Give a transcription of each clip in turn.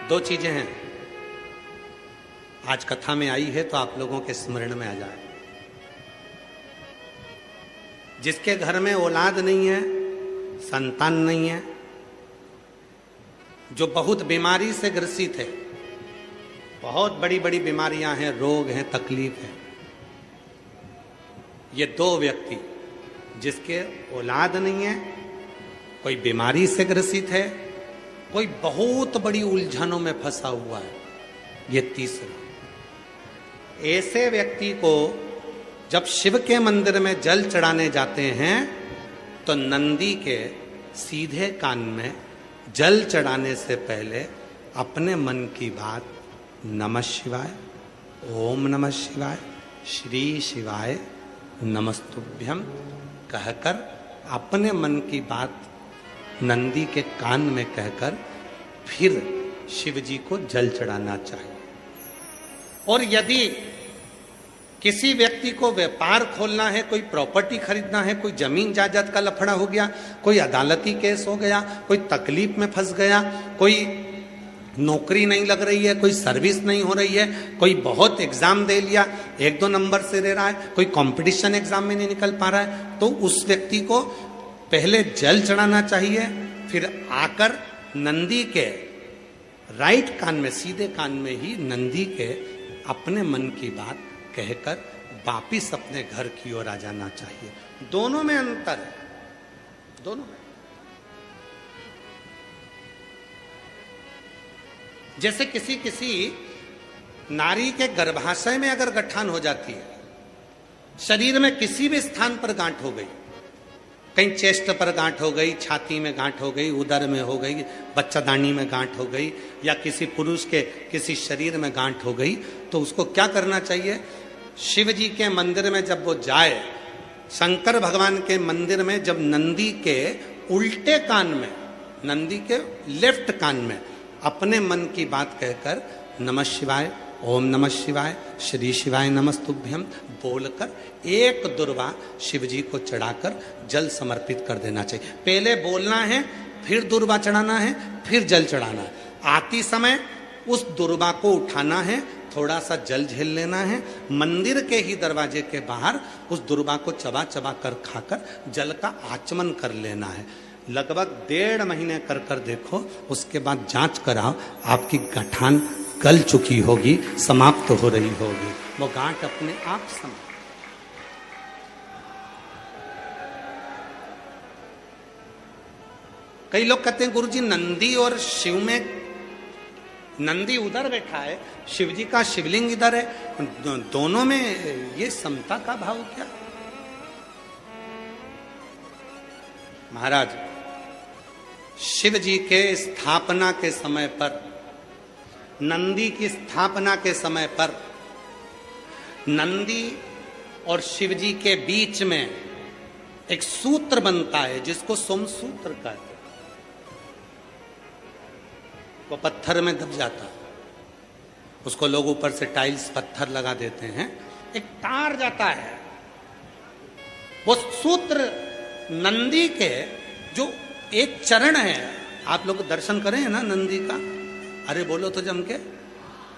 दो चीजें हैं, आज कथा में आई है तो आप लोगों के स्मरण में आ जाए। जिसके घर में औलाद नहीं है, संतान नहीं है, जो बहुत बीमारी से ग्रसित है, बहुत बड़ी बड़ी बीमारियां हैं, रोग हैं, तकलीफ है, ये दो व्यक्ति जिसके औलाद नहीं है, कोई बीमारी से ग्रसित है, कोई बहुत बड़ी उलझनों में फंसा हुआ है, ये तीसरा। ऐसे व्यक्ति को जब शिव के मंदिर में जल चढ़ाने जाते हैं तो नंदी के सीधे कान में जल चढ़ाने से पहले अपने मन की बात नमः शिवाय, ओम नमः शिवाय, श्री शिवाय नमस्तुभ्यम कहकर अपने मन की बात नंदी के कान में कहकर फिर शिव जी को जल चढ़ाना चाहिए। और यदि किसी व्यक्ति को व्यापार खोलना है, कोई प्रॉपर्टी खरीदना है, कोई जमीन जायदाद का लफड़ा हो गया, कोई अदालती केस हो गया, कोई तकलीफ में फंस गया, कोई नौकरी नहीं लग रही है, कोई सर्विस नहीं हो रही है, कोई बहुत एग्जाम दे लिया, 1-2 नंबर से दे रहा है, कोई कंपटीशन एग्जाम में नहीं निकल पा रहा है, तो उस व्यक्ति को पहले जल चढ़ाना चाहिए, फिर आकर नंदी के राइट कान में, सीधे कान में ही नंदी के अपने मन की बात कहकर वापिस अपने घर की ओर आ जाना चाहिए। दोनों में अंतर है, दोनों में। जैसे किसी नारी के गर्भाशय में अगर गठान हो जाती है, शरीर में किसी भी स्थान पर गांठ हो गई, कहीं चेस्ट पर गांठ हो गई, छाती में गांठ हो गई, उदर में हो गई, बच्चादानी में गांठ हो गई, या किसी पुरुष के किसी शरीर में गांठ हो गई, तो उसको क्या करना चाहिए? शिव जी के मंदिर में जब वो जाए, शंकर भगवान के मंदिर में जब नंदी के उल्टे कान में, नंदी के लेफ्ट कान में अपने मन की बात कहकर नमः शिवाय, ओम नमः शिवाय, श्री शिवाय नमस्तुभ्यम बोलकर एक दुर्वा शिव जी को चढ़ाकर जल समर्पित कर देना चाहिए। पहले बोलना है, फिर दुर्वा चढ़ाना है, फिर जल चढ़ाना है। आती समय उस दुर्वा को उठाना है, थोड़ा सा जल झेल लेना है, मंदिर के ही दरवाजे के बाहर उस दुर्वा को चबा चबा कर खाकर जल का आचमन कर लेना है। लगभग 1.5 महीने कर कर देखो, उसके बाद जांच कराओ, आपकी गठान गल चुकी होगी, समाप्त हो रही होगी, वो गांठ अपने आप समाप्त। कई लोग कहते हैं गुरुजी नंदी और शिव में, नंदी उधर बैठा है, शिव जी का शिवलिंग इधर है, दोनों में ये समता का भाव क्या? महाराज, शिव जी के स्थापना के समय पर, नंदी की स्थापना के समय पर नंदी और शिव जी के बीच में एक सूत्र बनता है जिसको सोमसूत्र कहते हैं। वो पत्थर में दब जाता है, उसको लोग ऊपर से टाइल्स पत्थर लगा देते हैं, एक तार जाता है। वो सूत्र नंदी के जो एक चरण है, आप लोग दर्शन करें ना नंदी का, अरे बोलो तो जम के,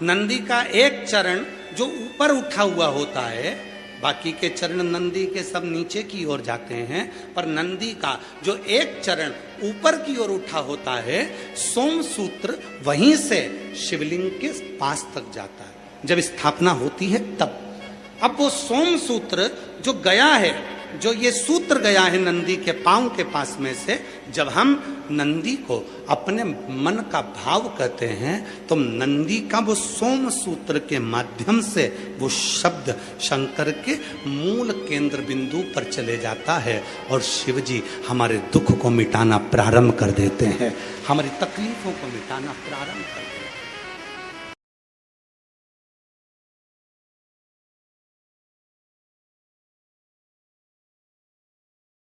नंदी का एक चरण जो ऊपर उठा हुआ होता है, बाकी के चरण नंदी के सब नीचे की ओर जाते हैं, पर नंदी का जो एक चरण ऊपर की ओर उठा होता है, सोमसूत्र वहीं से शिवलिंग के पास तक जाता है। जब स्थापना होती है तब, अब वो सोमसूत्र जो गया है, जो ये सूत्र गया है नंदी के पांव के पास में से, जब हम नंदी को अपने मन का भाव कहते हैं तो नंदी का वो सोम सूत्र के माध्यम से वो शब्द शंकर के मूल केंद्र बिंदु पर चले जाता है और शिव जी हमारे दुख को मिटाना प्रारंभ कर देते हैं, हमारी तकलीफों को मिटाना प्रारंभ कर देते हैं।